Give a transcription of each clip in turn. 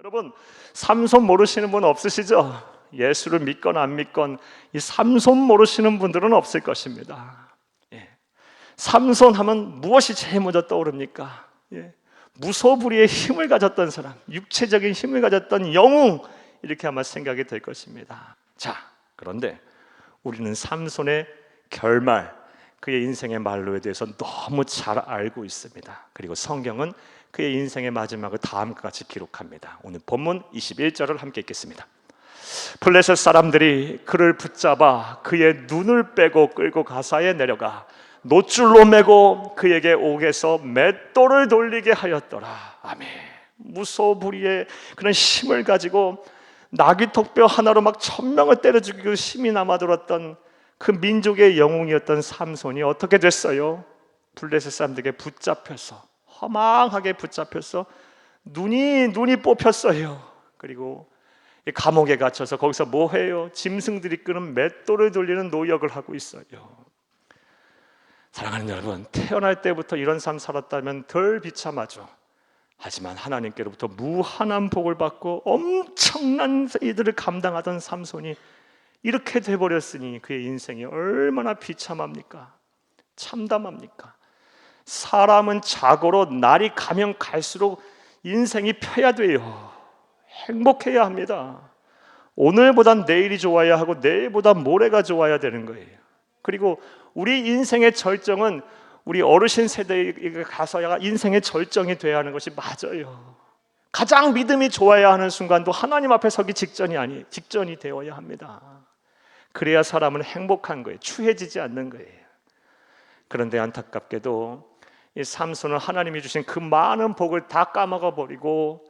여러분, 삼손 모르시는 분 없으시죠? 예수를 믿건 안 믿건 이 삼손 모르시는 분들은 없을 것입니다. 삼손 하면 무엇이 제일 먼저 떠오릅니까? 무소불위의 힘을 가졌던 사람, 육체적인 힘을 가졌던 영웅, 이렇게 아마 생각이 될 것입니다. 자, 그런데 우리는 삼손의 결말, 그의 인생의 말로에 대해서 너무 잘 알고 있습니다. 그리고 성경은 그의 인생의 마지막을 다음과 같이 기록합니다. 오늘 본문 21절을 함께 읽겠습니다. 블레셋 사람들이 그를 붙잡아 그의 눈을 빼고 끌고 가사에 내려가 노줄로 매고 그에게 옥에서 맷돌을 돌리게 하였더라. 아멘. 무소불위의 그런 힘을 가지고 나귀턱뼈 하나로 막 1000명을 때려 죽이고 힘이 남아돌았던 그 민족의 영웅이었던 삼손이 어떻게 됐어요? 블레셋 사람들에게 붙잡혀서, 허망하게 붙잡혀서 눈이 뽑혔어요. 그리고 감옥에 갇혀서 거기서 뭐 해요? 짐승들이 끄는 맷돌을 돌리는 노역을 하고 있어요. 사랑하는 여러분, 태어날 때부터 이런 삶 살았다면 덜 비참하죠. 하지만 하나님께로부터 무한한 복을 받고 엄청난 일들을 감당하던 삼손이 이렇게 돼버렸으니 그의 인생이 얼마나 비참합니까? 참담합니까? 사람은 자고로 날이 가면 갈수록 인생이 펴야 돼요. 행복해야 합니다. 오늘보단 내일이 좋아야 하고 내일보다 모레가 좋아야 되는 거예요. 그리고 우리 인생의 절정은 우리 어르신 세대에 가서야 인생의 절정이 돼야 하는 것이 맞아요. 가장 믿음이 좋아야 하는 순간도 하나님 앞에 서기 직전이 되어야 합니다. 그래야 사람은 행복한 거예요. 추해지지 않는 거예요. 그런데 안타깝게도 이 삼손은 하나님이 주신 그 많은 복을 다 까먹어 버리고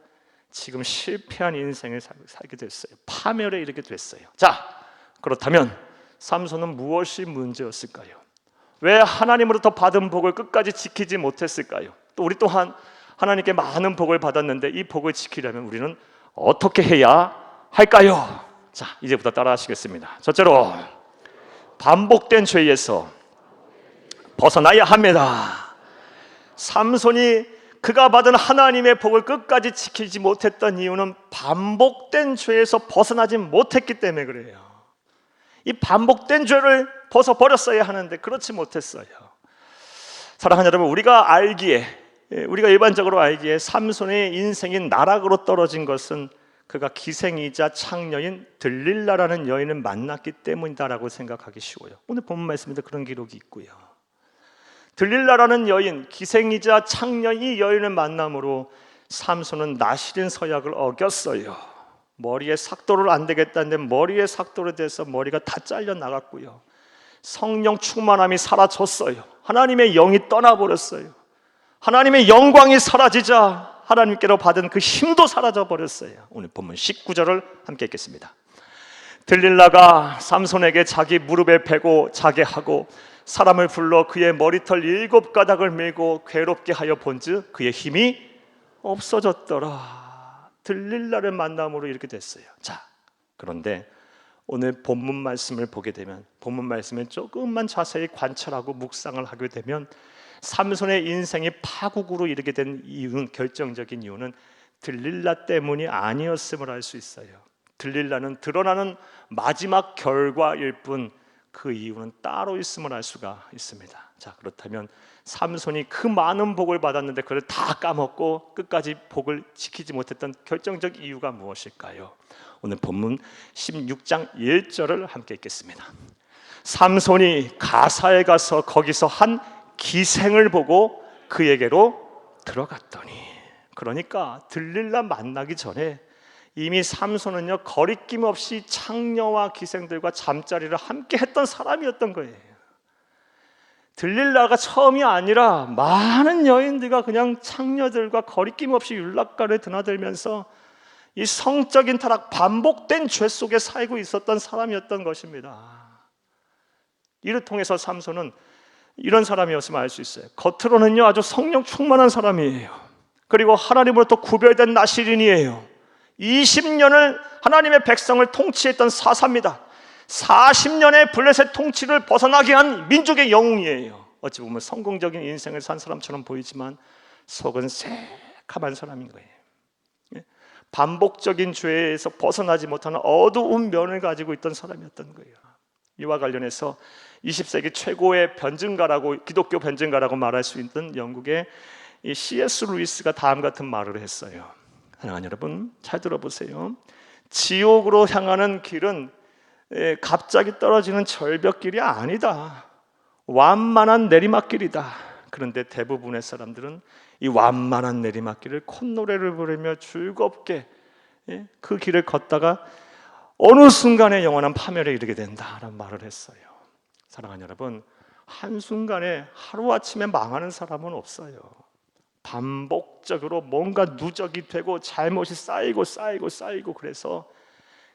지금 실패한 인생을 살게 됐어요. 파멸에 이르게 됐어요. 자, 그렇다면 삼손은 무엇이 문제였을까요? 왜 하나님으로부터 받은 복을 끝까지 지키지 못했을까요? 또 우리 또한 하나님께 많은 복을 받았는데 이 복을 지키려면 우리는 어떻게 해야 할까요? 자, 이제부터 따라 하시겠습니다. 첫째로, 반복된 죄에서 벗어나야 합니다. 삼손이 그가 받은 하나님의 복을 끝까지 지키지 못했던 이유는 반복된 죄에서 벗어나지 못했기 때문에 그래요. 이 반복된 죄를 벗어버렸어야 하는데 그렇지 못했어요. 사랑하는 여러분, 우리가 일반적으로 알기에 삼손의 인생이 나락으로 떨어진 것은 그가 기생이자 창녀인 들릴라라는 여인을 만났기 때문이다라고 생각하기 쉬워요. 오늘 본문 말씀에도 그런 기록이 있고요. 들릴라라는 여인, 기생이자 창녀 이 여인을 만남으로 삼손은 나시린 서약을 어겼어요. 머리에 삭도를 안 되겠다는데 머리에 삭도를 대서 머리가 다 잘려 나갔고요. 성령 충만함이 사라졌어요. 하나님의 영이 떠나버렸어요. 하나님의 영광이 사라지자 하나님께로 받은 그 힘도 사라져 버렸어요. 오늘 본문 19절을 함께 읽겠습니다. 들릴라가 삼손에게 자기 무릎에 베고 자게 하고 사람을 불러 그의 머리털 7가닥을 밀고 괴롭게 하여 본즉 그의 힘이 없어졌더라. 들릴라를 만남으로 이렇게 됐어요. 자, 그런데 오늘 본문 말씀을 보게 되면, 본문 말씀을 조금만 자세히 관찰하고 묵상을 하게 되면 삼손의 인생이 파국으로 이르게 된 이유는, 결정적인 이유는 들릴라 때문이 아니었음을 알 수 있어요. 들릴라는 드러나는 마지막 결과일 뿐 그 이유는 따로 있음을 알 수가 있습니다. 자, 그렇다면 삼손이 그 많은 복을 받았는데 그걸 다 까먹고 끝까지 복을 지키지 못했던 결정적 이유가 무엇일까요? 오늘 본문 16장 1절을 함께 읽겠습니다. 삼손이 가사에 가서 거기서 한 기생을 보고 그에게로 들어갔더니, 그러니까 들릴라 만나기 전에 이미 삼손은요 거리낌 없이 창녀와 기생들과 잠자리를 함께 했던 사람이었던 거예요. 들릴라가 처음이 아니라 많은 여인들과 그냥 창녀들과 거리낌 없이 윤락가를 드나들면서 이 성적인 타락, 반복된 죄 속에 살고 있었던 사람이었던 것입니다. 이를 통해서 삼손은 이런 사람이었음을 알 수 있어요. 겉으로는요 아주 성령 충만한 사람이에요. 그리고 하나님으로부터 구별된 나시린이에요. 20년을 하나님의 백성을 통치했던 사사입니다. 40년의 블레셋 통치를 벗어나게 한 민족의 영웅이에요. 어찌 보면 성공적인 인생을 산 사람처럼 보이지만 속은 새카만 사람인 거예요. 반복적인 죄에서 벗어나지 못하는 어두운 면을 가지고 있던 사람이었던 거예요. 이와 관련해서 20세기 최고의 변증가라고, 기독교 변증가라고 말할 수 있는 영국의 이 C.S. 루이스가 다음 같은 말을 했어요. 사랑하는 여러분, 잘 들어보세요. 지옥으로 향하는 길은 갑자기 떨어지는 절벽길이 아니다. 완만한 내리막길이다. 그런데 대부분의 사람들은 이 완만한 내리막길을 콧노래를 부르며 즐겁게 그 길을 걷다가 어느 순간에 영원한 파멸에 이르게 된다라는 말을 했어요. 사랑하는 여러분, 한순간에 하루아침에 망하는 사람은 없어요. 반복적으로 뭔가 누적이 되고 잘못이 쌓이고 그래서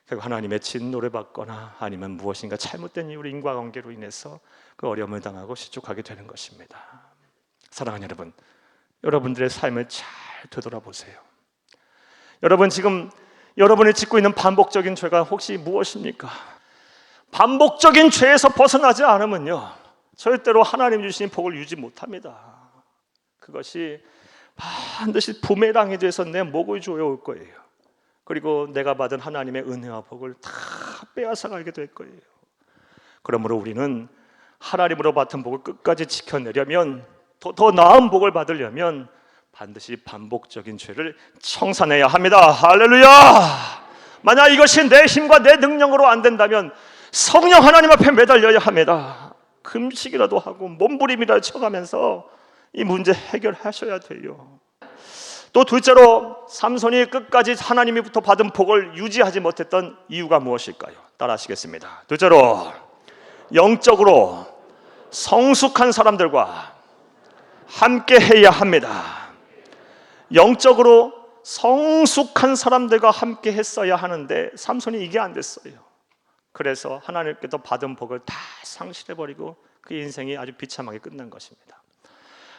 결국 하나님의 진노를 받거나 아니면 무엇인가 잘못된 이유로 인과관계로 인해서 그 어려움을 당하고 실족하게 되는 것입니다. 사랑하는 여러분, 여러분들의 삶을 잘 되돌아보세요. 여러분, 지금 여러분이 짓고 있는 반복적인 죄가 혹시 무엇입니까? 반복적인 죄에서 벗어나지 않으면요, 절대로 하나님 주신 복을 유지 못합니다. 그것이 반드시 부메랑이 돼서 내 목을 조여올 거예요. 그리고 내가 받은 하나님의 은혜와 복을 다 빼앗아가게 될 거예요. 그러므로 우리는 하나님으로 받은 복을 끝까지 지켜내려면, 더 나은 복을 받으려면 반드시 반복적인 죄를 청산해야 합니다. 할렐루야! 만약 이것이 내 힘과 내 능력으로 안 된다면 성령 하나님 앞에 매달려야 합니다. 금식이라도 하고 몸부림이라도 쳐가면서 이 문제 해결하셔야 돼요. 또 둘째로, 삼손이 끝까지 하나님으로부터 받은 복을 유지하지 못했던 이유가 무엇일까요? 따라하시겠습니다. 둘째로, 영적으로 성숙한 사람들과 함께 해야 합니다. 영적으로 성숙한 사람들과 함께 했어야 하는데 삼손이 이게 안 됐어요. 그래서 하나님께서 받은 복을 다 상실해버리고 그 인생이 아주 비참하게 끝난 것입니다.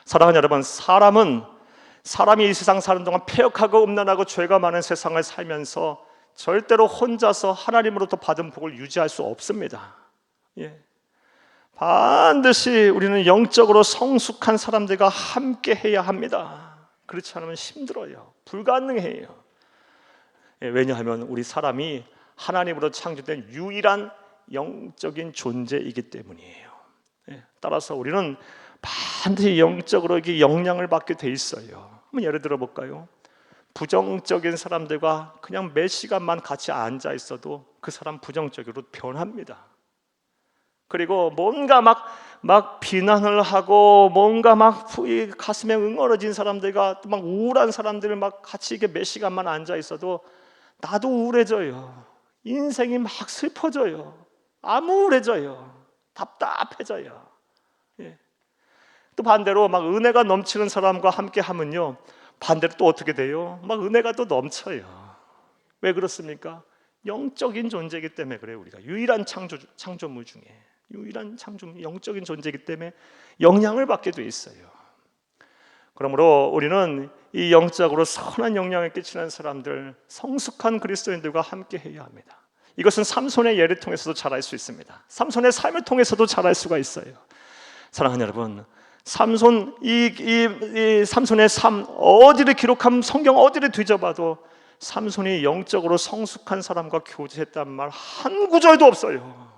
사랑하는 여러분, 사람이 이 세상 사는 동안 패역하고 음란하고 죄가 많은 세상을 살면서 절대로 혼자서 하나님으로부터 받은 복을 유지할 수 없습니다. 반드시 우리는 영적으로 성숙한 사람들과 함께 해야 합니다. 그렇지 않으면 힘들어요. 불가능해요. 왜냐하면 우리 사람이 하나님으로 창조된 유일한 영적인 존재이기 때문이에요. 따라서 우리는 반드시 영적으로 이게 영향을 받게 돼 있어요. 한번 예를 들어 볼까요? 부정적인 사람들과 그냥 몇 시간만 같이 앉아 있어도 그 사람 부정적으로 변합니다. 그리고 뭔가 막 비난을 하고 뭔가 막 가슴에 응어러진 사람들과 또 막 우울한 사람들을 막 같이 이렇게 몇 시간만 앉아 있어도 나도 우울해져요. 인생이 막 슬퍼져요. 암울해져요. 답답해져요. 또 반대로 막 은혜가 넘치는 사람과 함께 하면요, 반대로 또 어떻게 돼요? 막 은혜가 또 넘쳐요. 왜 그렇습니까? 영적인 존재이기 때문에 그래요. 우리가 유일한 창조물 중에 유일한 영적인 존재이기 때문에 영향을 받게 돼 있어요. 그러므로 우리는 이 영적으로 선한 영향을 끼치는 사람들, 성숙한 그리스도인들과 함께 해야 합니다. 이것은 삼손의 예를 통해서도 잘할 수 있습니다. 삼손의 삶을 통해서도 잘할 수가 있어요. 사랑하는 여러분, 삼손의 삶, 어디를 기록하면 성경 어디를 뒤져봐도 삼손이 영적으로 성숙한 사람과 교제했단 말 한 구절도 없어요.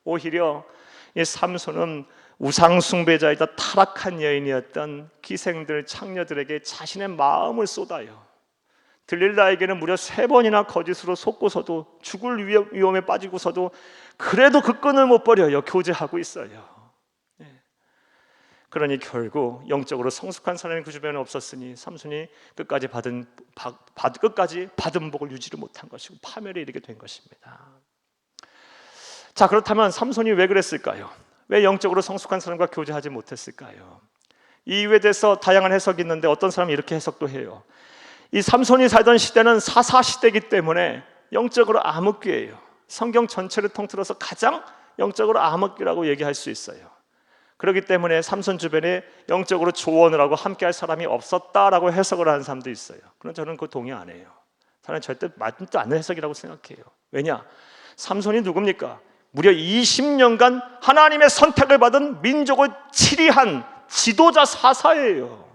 오히려 이 삼손은 우상 숭배자이다 타락한 여인이었던 기생들, 창녀들에게 자신의 마음을 쏟아요. 들릴라에게는 무려 3번이나 거짓으로 속고서도, 죽을 위험에 빠지고서도 그래도 그 끈을 못 버려요. 교제하고 있어요. 그러니 결국 영적으로 성숙한 사람이 그 주변에 없었으니 삼손이 끝까지 받은 복을 유지를 못한 것이고 파멸에 이르게 된 것입니다. 자, 그렇다면 삼손이 왜 그랬을까요? 왜 영적으로 성숙한 사람과 교제하지 못했을까요? 이 이유에 대해서 다양한 해석이 있는데 어떤 사람은 이렇게 해석도 해요. 이 삼손이 살던 시대는 사사시대이기 때문에 영적으로 암흑기예요. 성경 전체를 통틀어서 가장 영적으로 암흑기라고 얘기할 수 있어요. 그렇기 때문에 삼손 주변에 영적으로 조언을 하고 함께할 사람이 없었다라고 해석을 하는 사람도 있어요. 그런데 저는 그거 동의 안 해요. 저는 절대 맞지 않는 해석이라고 생각해요. 왜냐? 삼손이 누굽니까? 무려 20년간 하나님의 선택을 받은 민족을 치리한 지도자 사사예요.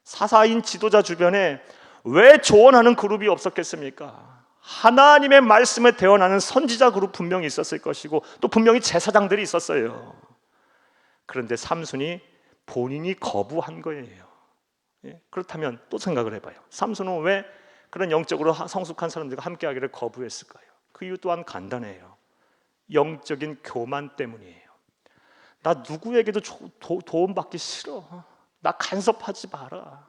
사사인 지도자 주변에 왜 조언하는 그룹이 없었겠습니까? 하나님의 말씀에 대언하는 선지자 그룹 분명히 있었을 것이고 또 분명히 제사장들이 있었어요. 그런데 삼손이 본인이 거부한 거예요. 그렇다면 또 생각을 해봐요. 삼손은 왜 그런 영적으로 성숙한 사람들과 함께하기를 거부했을까요? 그 이유 또한 간단해요. 영적인 교만 때문이에요. 나 누구에게도 도움받기 싫어. 나 간섭하지 마라.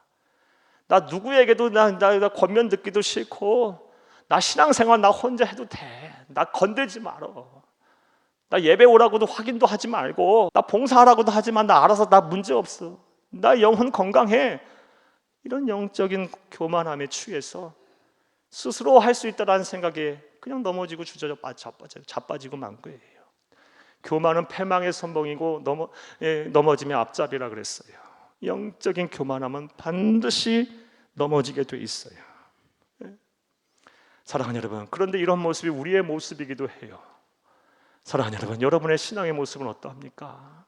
나 누구에게도 나 권면 듣기도 싫고, 나 신앙생활 나 혼자 해도 돼. 나 건들지 말어. 나 예배 오라고도 확인도 하지 말고, 나 봉사하라고도 하지만 나 알아서 나 문제 없어. 나 영혼 건강해. 이런 영적인 교만함에 취해서 스스로 할 수 있다라는 생각에 그냥 넘어지고 자빠지고 만 거예요. 교만은 패망의 선봉이고 넘어지면 앞잡이라 그랬어요. 영적인 교만함은 반드시 넘어지게 돼 있어요. 사랑하는 여러분, 그런데 이런 모습이 우리의 모습이기도 해요. 사랑하는 여러분, 여러분의 신앙의 모습은 어떠합니까?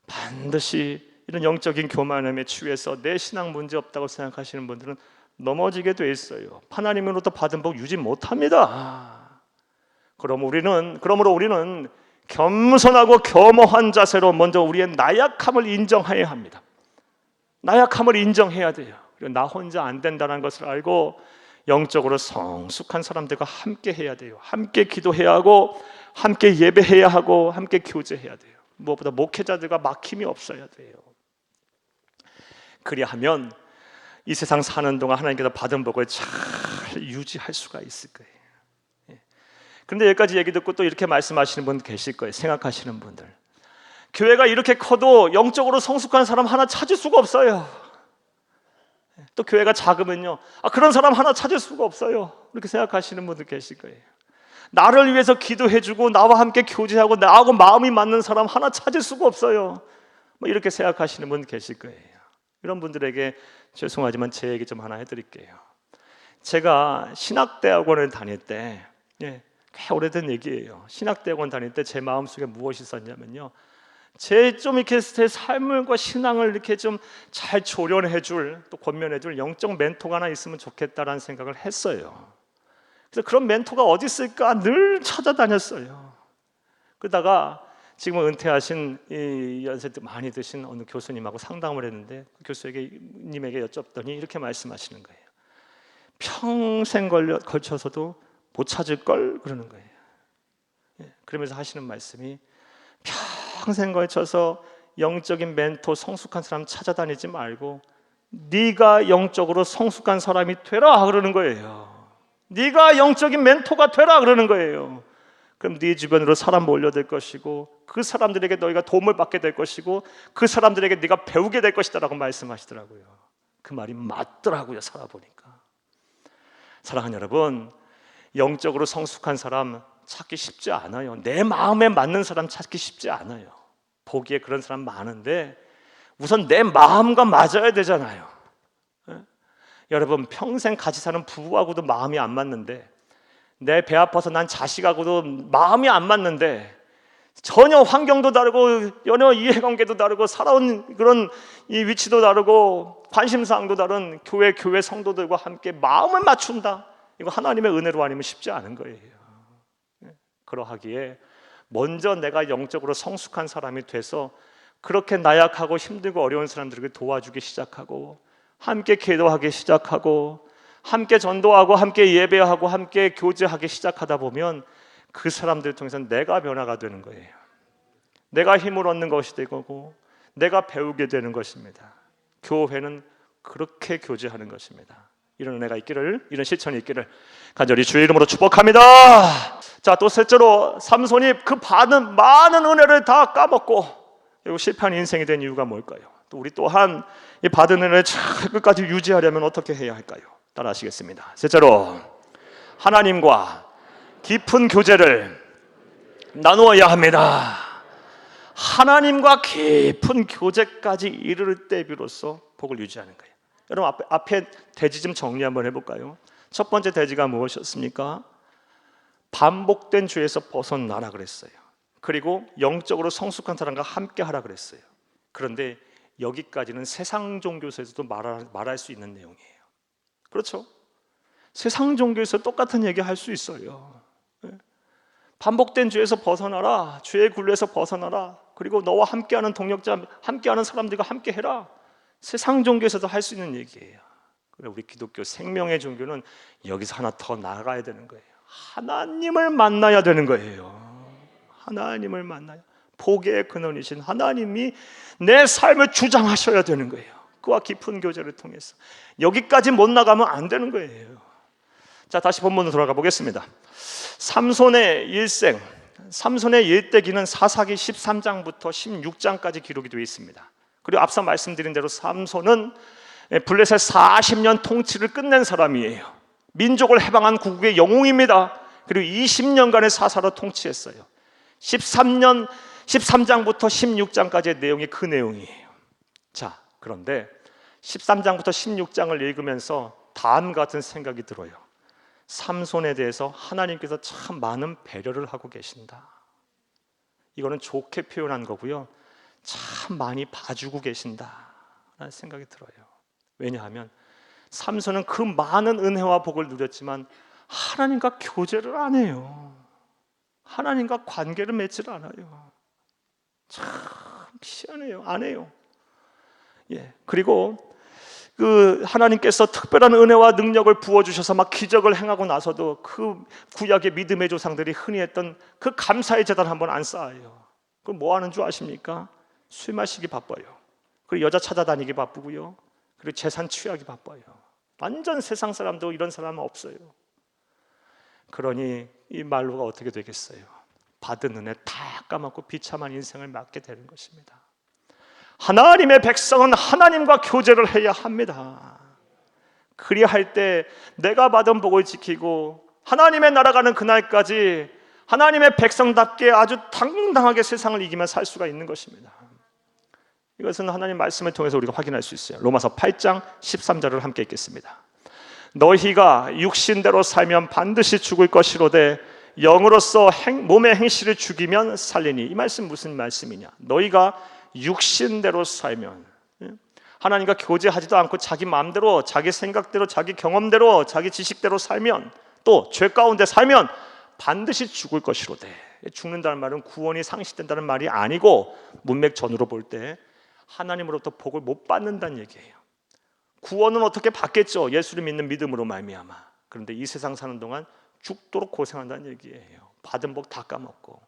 반드시 이런 영적인 교만함에 취해서 내 신앙 문제 없다고 생각하시는 분들은 넘어지게 돼 있어요. 하나님으로부터 받은 복 유지 못합니다. 그러므로 우리는 겸손하고 겸허한 자세로 먼저 우리의 나약함을 인정해야 합니다. 나약함을 인정해야 돼요. 그리고 나 혼자 안 된다는 것을 알고 영적으로 성숙한 사람들과 함께 해야 돼요. 함께 기도해야 하고 함께 예배해야 하고 함께 교제해야 돼요. 무엇보다 목회자들과 막힘이 없어야 돼요. 그리하면 이 세상 사는 동안 하나님께서 받은 복을 잘 유지할 수가 있을 거예요. 그런데 여기까지 얘기 듣고 또 이렇게 말씀하시는 분 계실 거예요. 생각하시는 분들, 교회가 이렇게 커도 영적으로 성숙한 사람 하나 찾을 수가 없어요. 또 교회가 작으면요, 그런 사람 하나 찾을 수가 없어요. 이렇게 생각하시는 분들 계실 거예요. 나를 위해서 기도해주고 나와 함께 교제하고 나하고 마음이 맞는 사람 하나 찾을 수가 없어요. 이렇게 생각하시는 분 계실 거예요. 이런 분들에게 죄송하지만 제 얘기 좀 하나 해드릴게요. 제가 신학대학원을 다닐 때, 꽤 오래된 얘기예요. 신학대학원 다닐 때 제 마음속에 무엇이 있었냐면요, 제 삶과 신앙을 이렇게 좀 잘 조련해줄, 또 권면해줄 영적 멘토가 하나 있으면 좋겠다라는 생각을 했어요. 그래서 그런 멘토가 어디 있을까 늘 찾아다녔어요. 그러다가 지금은 은퇴하신 이 연세 많이 드신 어느 교수님하고 상담을 했는데 그 교수님에게 여쭤봤더니 이렇게 말씀하시는 거예요. 평생 걸쳐서도 못 찾을 걸 그러는 거예요. 그러면서 하시는 말씀이, 평생 걸쳐서 영적인 멘토 성숙한 사람 찾아다니지 말고 네가 영적으로 성숙한 사람이 되라 그러는 거예요. 네가 영적인 멘토가 되라 그러는 거예요. 그럼 네 주변으로 사람 몰려들 것이고 그 사람들에게 너희가 도움을 받게 될 것이고 그 사람들에게 네가 배우게 될 것이다 라고 말씀하시더라고요. 그 말이 맞더라고요, 살아보니까. 사랑하는 여러분, 영적으로 성숙한 사람 찾기 쉽지 않아요. 내 마음에 맞는 사람 찾기 쉽지 않아요. 보기에 그런 사람 많은데 우선 내 마음과 맞아야 되잖아요. 여러분, 평생 같이 사는 부부하고도 마음이 안 맞는데, 내 배 아파서 난 자식하고도 마음이 안 맞는데, 전혀 환경도 다르고 전혀 이해관계도 다르고 살아온 그런 이 위치도 다르고 관심사항도 다른 교회 성도들과 함께 마음을 맞춘다, 이거 하나님의 은혜로 아니면 쉽지 않은 거예요. 그러하기에 먼저 내가 영적으로 성숙한 사람이 돼서 그렇게 나약하고 힘들고 어려운 사람들에게 도와주기 시작하고 함께 기도하기 시작하고 함께 전도하고 함께 예배하고 함께 교제하기 시작하다 보면 그 사람들을 통해서 내가 변화가 되는 거예요. 내가 힘을 얻는 것이 되고 내가 배우게 되는 것입니다. 교회는 그렇게 교제하는 것입니다. 이런 은혜가 있기를, 이런 실천이 있기를 간절히 주의 이름으로 축복합니다. 자, 또 셋째로 삼손이 그 받은 많은 은혜를 다 까먹고 그리고 실패한 인생이 된 이유가 뭘까요? 또 우리 또한 이 받은 은혜를 잘 끝까지 유지하려면 어떻게 해야 할까요? 따라 하시겠습니다. 셋째로, 하나님과 깊은 교제를 나누어야 합니다. 하나님과 깊은 교제까지 이를 때 비로소 복을 유지하는 거예요. 여러분, 앞에 대지 좀 정리 한번 해볼까요? 첫 번째 대지가 무엇이었습니까? 반복된 죄에서 벗어나라 그랬어요. 그리고 영적으로 성숙한 사람과 함께 하라 그랬어요. 그런데 여기까지는 세상 종교에서도 말할 수 있는 내용이에요. 그렇죠? 세상 종교에서 똑같은 얘기 할 수 있어요. 반복된 죄에서 벗어나라, 죄의 굴레에서 벗어나라, 그리고 너와 함께하는 동역자, 함께하는 사람들과 함께해라. 세상 종교에서도 할 수 있는 얘기예요. 그래, 우리 기독교 생명의 종교는 여기서 하나 더 나아가야 되는 거예요. 하나님을 만나야 되는 거예요. 하나님을 만나야, 복의 근원이신 하나님이 내 삶을 주장하셔야 되는 거예요. 그와 깊은 교제를 통해서 여기까지 못 나가면 안 되는 거예요. 자, 다시 본문으로 돌아가 보겠습니다. 삼손의 일생, 삼손의 일대기는 사사기 13장부터 16장까지 기록이 되어 있습니다. 그리고 앞서 말씀드린 대로 삼손은 블레셋 40년 통치를 끝낸 사람이에요. 민족을 해방한 국국의 영웅입니다. 그리고 20년간의 사사로 통치했어요. 13장부터 16장까지의 내용이 그 내용이에요. 자, 그런데 13장부터 16장을 읽으면서 다음 같은 생각이 들어요. 삼손에 대해서 하나님께서 참 많은 배려를 하고 계신다. 이거는 좋게 표현한 거고요. 참 많이 봐주고 계신다라는 생각이 들어요. 왜냐하면 삼손은 그 많은 은혜와 복을 누렸지만 하나님과 교제를 안 해요. 하나님과 관계를 맺질 않아요. 참 희한해요. 안 해요. 그리고 그 하나님께서 특별한 은혜와 능력을 부어주셔서 막 기적을 행하고 나서도 그 구약의 믿음의 조상들이 흔히 했던 그 감사의 제단 한번 안 쌓아요. 그럼 뭐 하는 줄 아십니까? 술 마시기 바빠요. 그리고 여자 찾아다니기 바쁘고요. 그리고 재산 취하기 바빠요. 완전 세상 사람도 이런 사람은 없어요. 그러니 이 말로가 어떻게 되겠어요? 받은 은혜 다 까먹고 비참한 인생을 맞게 되는 것입니다. 하나님의 백성은 하나님과 교제를 해야 합니다. 그리할 때 내가 받은 복을 지키고 하나님의 나라 가는 그날까지 하나님의 백성답게 아주 당당하게 세상을 이기며 살 수가 있는 것입니다. 이것은 하나님 말씀을 통해서 우리가 확인할 수 있어요. 로마서 8장 13절을 함께 읽겠습니다. 너희가 육신대로 살면 반드시 죽을 것이로되 영으로서 몸의 행실을 죽이면 살리니. 이 말씀 무슨 말씀이냐? 너희가 육신대로 살면, 하나님과 교제하지도 않고 자기 마음대로, 자기 생각대로, 자기 경험대로, 자기 지식대로 살면, 또 죄 가운데 살면 반드시 죽을 것이로되. 죽는다는 말은 구원이 상실된다는 말이 아니고 문맥전으로 볼 때 하나님으로부터 복을 못 받는다는 얘기예요. 구원은 어떻게 받겠죠? 예수를 믿는 믿음으로 말미암아. 그런데 이 세상 사는 동안 죽도록 고생한다는 얘기예요. 받은 복 다 까먹고.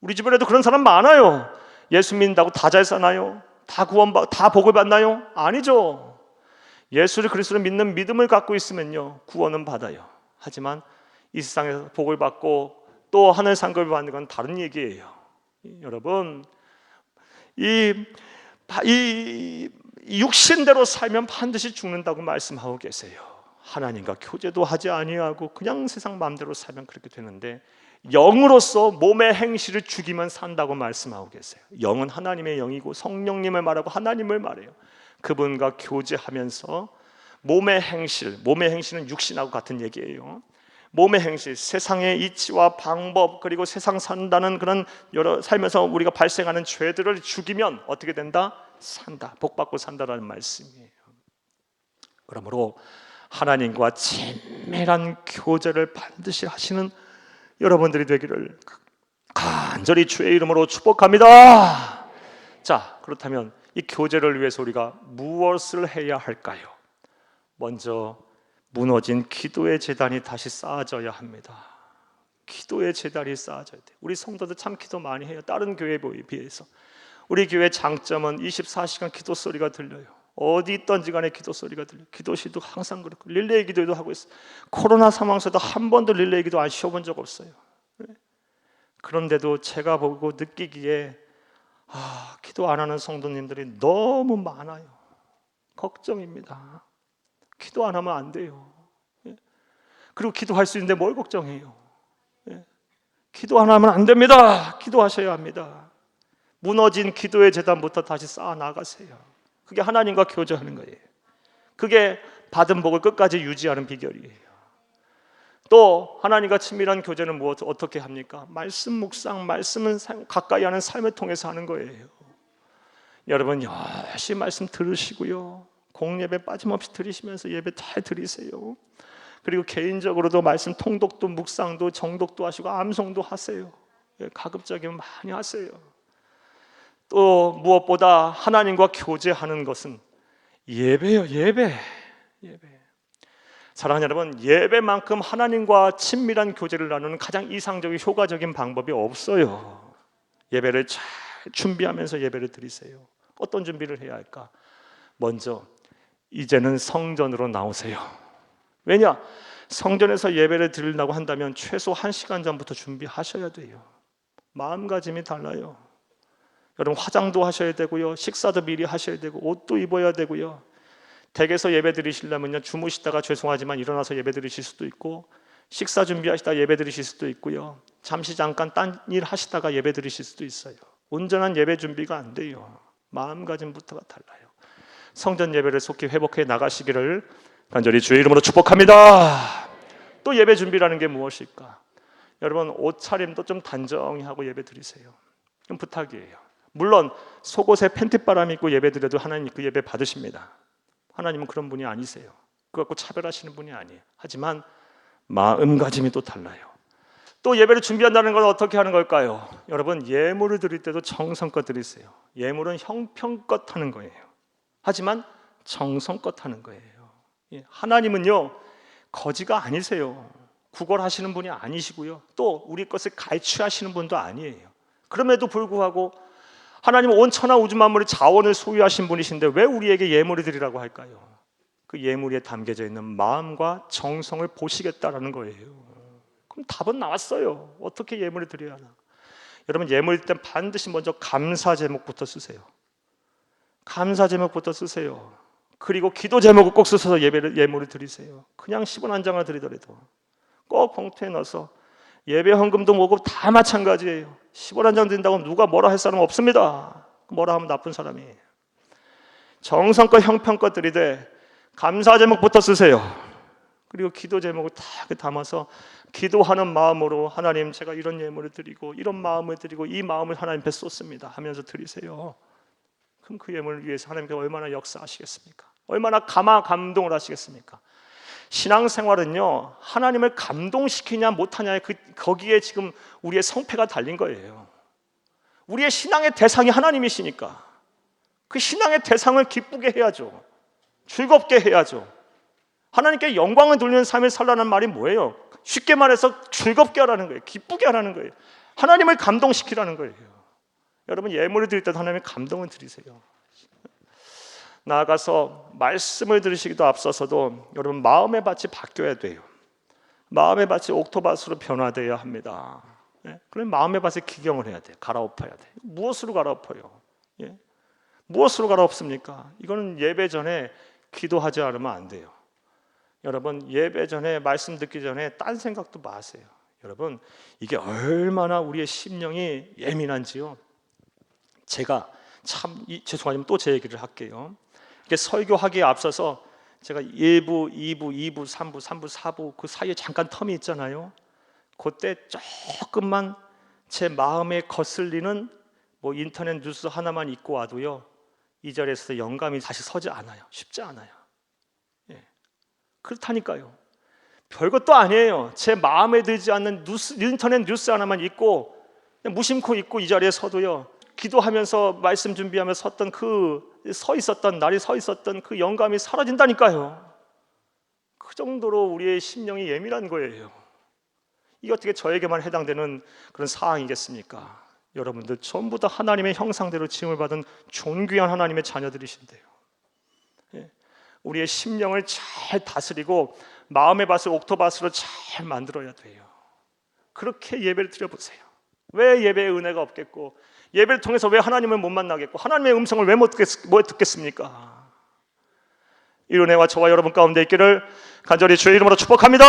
우리 주변에도 그런 사람 많아요. 예수 믿는다고 다 잘 사나요? 다 복을 받나요? 아니죠. 예수를 그리스도를 믿는 믿음을 갖고 있으면요, 구원은 받아요. 하지만 이 세상에서 복을 받고 또 하늘 상급을 받는 건 다른 얘기예요. 여러분, 이 육신대로 살면 반드시 죽는다고 말씀하고 계세요. 하나님과 교제도 하지 아니하고 그냥 세상 마음대로 살면 그렇게 되는데, 영으로서 몸의 행실을 죽이면 산다고 말씀하고 계세요. 영은 하나님의 영이고 성령님을 말하고 하나님을 말해요. 그분과 교제하면서 몸의 행실은 육신하고 같은 얘기예요. 몸의 행실, 세상의 이치와 방법, 그리고 세상 산다는 그런 여러 살면서 우리가 발생하는 죄들을 죽이면 어떻게 된다? 산다. 복받고 산다라는 말씀이에요. 그러므로 하나님과 친밀한 교제를 반드시 하시는 여러분들이 되기를 간절히 주의 이름으로 축복합니다. 자, 그렇다면 이 교제를 위해서 우리가 무엇을 해야 할까요? 먼저 무너진 기도의 제단이 다시 쌓아져야 합니다. 기도의 제단이 쌓아져야 돼요. 우리 성도들 참 기도 많이 해요. 다른 교회에 비해서. 우리 교회 장점은 24시간 기도 소리가 들려요. 어디 있던지 간에 기도 소리가 들려요. 기도실도 항상 그렇고 릴레이 기도도 하고 있어요. 코로나 상황 속에도 한 번도 릴레이 기도 안 쉬어본 적 없어요. 그런데도 제가 보고 느끼기에 기도 안 하는 성도님들이 너무 많아요. 걱정입니다. 기도 안 하면 안 돼요. 그리고 기도할 수 있는데 뭘 걱정해요? 기도 안 하면 안 됩니다. 기도하셔야 합니다. 무너진 기도의 제단부터 다시 쌓아 나가세요. 그게 하나님과 교제하는 거예요. 그게 받은 복을 끝까지 유지하는 비결이에요. 또 하나님과 친밀한 교제는 어떻게 합니까? 말씀 묵상, 말씀은 가까이 하는 삶을 통해서 하는 거예요. 여러분 열심히 말씀 들으시고요, 공예배 빠짐없이 드리시면서 예배 잘 드리세요. 그리고 개인적으로도 말씀 통독도 묵상도 정독도 하시고 암송도 하세요. 가급적이면 많이 하세요. 또 무엇보다 하나님과 교제하는 것은 예배요. 예배. 사랑하는 여러분, 예배만큼 하나님과 친밀한 교제를 나누는 가장 이상적인 효과적인 방법이 없어요. 예배를 잘 준비하면서 예배를 드리세요. 어떤 준비를 해야 할까? 먼저 이제는 성전으로 나오세요. 왜냐? 성전에서 예배를 드리려고 한다면 최소 1시간 전부터 준비하셔야 돼요. 마음가짐이 달라요. 여러분, 화장도 하셔야 되고요, 식사도 미리 하셔야 되고, 옷도 입어야 되고요. 댁에서 예배 드리시려면요, 주무시다가 죄송하지만 일어나서 예배 드리실 수도 있고, 식사 준비하시다가 예배 드리실 수도 있고요, 잠시 잠깐 딴 일 하시다가 예배 드리실 수도 있어요. 온전한 예배 준비가 안 돼요. 마음가짐부터가 달라요. 성전 예배를 속히 회복해 나가시기를 간절히 주의 이름으로 축복합니다. 또 예배 준비라는 게 무엇일까? 여러분, 옷차림도 좀 단정히 하고 예배 드리세요. 그럼 부탁이에요. 물론 속옷에 팬티바람 입고 예배 드려도 하나님 그 예배 받으십니다. 하나님은 그런 분이 아니세요. 그거 갖고 차별하시는 분이 아니에요. 하지만 마음가짐이 또 달라요. 또 예배를 준비한다는 건 어떻게 하는 걸까요? 여러분, 예물을 드릴 때도 정성껏 드리세요. 예물은 형편껏 하는 거예요. 하지만 정성껏 하는 거예요. 하나님은요, 거지가 아니세요. 구걸하시는 분이 아니시고요, 또 우리 것을 갈취하시는 분도 아니에요. 그럼에도 불구하고 하나님은 온 천하 우주 만물의 자원을 소유하신 분이신데 왜 우리에게 예물을 드리라고 할까요? 그 예물에 담겨져 있는 마음과 정성을 보시겠다라는 거예요. 그럼 답은 나왔어요. 어떻게 예물을 드려야 하나? 여러분, 예물일 땐 반드시 먼저 감사 제목부터 쓰세요. 감사 제목부터 쓰세요. 그리고 기도 제목을 꼭 쓰셔서 예물을 드리세요. 그냥 10원 한 장을 드리더라도 꼭 봉투에 넣어서, 예배 헌금도 뭐고 다 마찬가지예요. 10원 한 장 드린다고 누가 뭐라 할 사람은 없습니다. 뭐라 하면 나쁜 사람이에요. 정성껏 형편껏 드리되 감사 제목부터 쓰세요. 그리고 기도 제목을 다 담아서 기도하는 마음으로, 하나님, 제가 이런 예물을 드리고 이런 마음을 드리고 이 마음을 하나님 앞에 쏟습니다 하면서 드리세요. 그럼 그 예물을 위해서 하나님께서 얼마나 역사하시겠습니까? 얼마나 감동을 하시겠습니까? 신앙생활은요, 하나님을 감동시키냐 못하냐에 거기에 지금 우리의 성패가 달린 거예요. 우리의 신앙의 대상이 하나님이시니까 그 신앙의 대상을 기쁘게 해야죠. 즐겁게 해야죠. 하나님께 영광을 돌리는 삶을 살라는 말이 뭐예요? 쉽게 말해서 즐겁게 하라는 거예요. 기쁘게 하라는 거예요. 하나님을 감동시키라는 거예요. 여러분, 예물을 드릴 때도 하나님의 감동을 드리세요. 나아가서 말씀을 들으시기도 앞서서도 여러분, 마음의 밭이 바뀌어야 돼요. 마음의 밭이 옥토밭으로 변화되어야 합니다. 그럼 마음의 밭에 기경을 해야 돼요. 갈아엎어야 돼요. 무엇으로 갈아엎어요? 무엇으로 갈아엎습니까? 이거는 예배 전에 기도하지 않으면 안 돼요. 여러분, 예배 전에, 말씀 듣기 전에 딴 생각도 마세요. 여러분, 이게 얼마나 우리의 심령이 예민한지요. 제가 참 죄송하지만 또 제 얘기를 할게요. 이렇게 설교하기에 앞서서 제가 1부, 2부, 2부, 3부, 3부, 4부 그 사이에 잠깐 텀이 있잖아요. 그때 조금만 제 마음에 거슬리는 뭐 인터넷 뉴스 하나만 읽고 와도요, 이 자리에서 영감이 다시 서지 않아요. 쉽지 않아요. 그렇다니까요. 별것도 아니에요. 제 마음에 들지 않는 인터넷 뉴스 하나만 읽고 무심코 읽고 이 자리에 서도요, 기도하면서 말씀 준비하면서 서 있었던 그 영감이 사라진다니까요. 그 정도로 우리의 심령이 예민한 거예요. 이게 어떻게 저에게만 해당되는 그런 사항이겠습니까? 여러분들 전부 다 하나님의 형상대로 지음을 받은 존귀한 하나님의 자녀들이신데요. 우리의 심령을 잘 다스리고 마음의 밭을 옥토밭으로 잘 만들어야 돼요. 그렇게 예배를 드려보세요. 왜 예배의 은혜가 없겠고, 예배를 통해서 왜 하나님을 못 만나겠고, 하나님의 음성을 왜 못 듣겠습니까? 이 은혜와 저와 여러분 가운데 있기를 간절히 주의 이름으로 축복합니다.